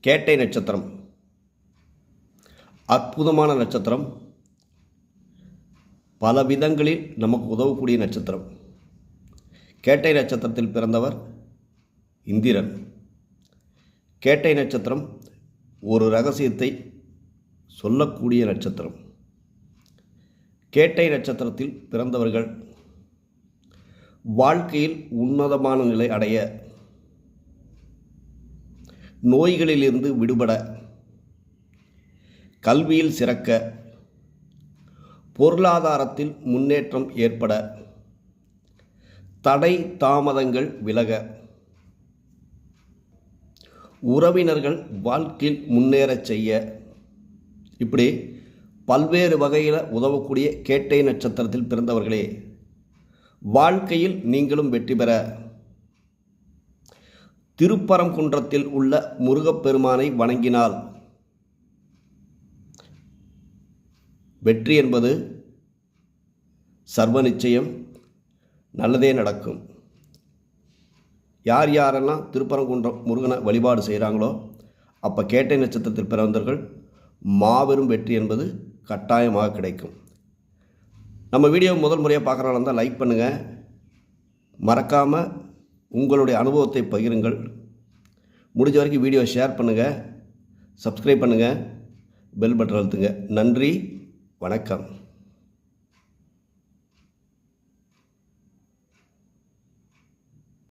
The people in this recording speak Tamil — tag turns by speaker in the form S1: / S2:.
S1: கேட்டை நட்சத்திரம் அற்புதமான நட்சத்திரம். பல விதங்களில் நமக்கு உதவக்கூடிய நட்சத்திரம். கேட்டை நட்சத்திரத்தில் பிறந்தவர் இந்திரன். கேட்டை நட்சத்திரம் ஒரு ரகசியத்தை சொல்லக்கூடிய நட்சத்திரம். கேட்டை நட்சத்திரத்தில் பிறந்தவர்கள் வாழ்க்கையில் உன்னதமான நிலை அடைய, நோய்களிலிருந்து விடுபட, கல்வியில் சிறக்க, பொருளாதாரத்தில் முன்னேற்றம் ஏற்பட, தடை தாமதங்கள் விலக, உறவினர்கள் வாழ்க்கையில் முன்னேறச் செய்ய, இப்படி பல்வேறு வகையில் உதவக்கூடிய கேட்டை நட்சத்திரத்தில் பிறந்தவர்களே, வாழ்க்கையில் நீங்களும் வெற்றி பெற திருப்பரங்குன்றத்தில் உள்ள முருகப்பெருமானை வணங்கினால் வெற்றி என்பது சர்வ நிச்சயம், நல்லதே நடக்கும். யார் யாரெல்லாம் திருப்பரங்குன்றம் முருகனை வழிபாடு செய்கிறாங்களோ அப்போ கேட்டை நட்சத்திரத்தில் பிறந்தவர்கள் மாபெரும் வெற்றி என்பது கட்டாயமாக கிடைக்கும். நம்ம வீடியோ முதல் முறையாக பார்க்குறவங்க இருந்தால் லைக் பண்ணுங்கள், மறக்காமல் உங்களுடைய அனுபவத்தை பகிருங்கள், முடிஞ்ச வரைக்கும் வீடியோ ஷேர் பண்ணுங்கள், சப்ஸ்கிரைப் பண்ணுங்கள், பெல் பட்டன் அழுத்துங்க. நன்றி, வணக்கம்.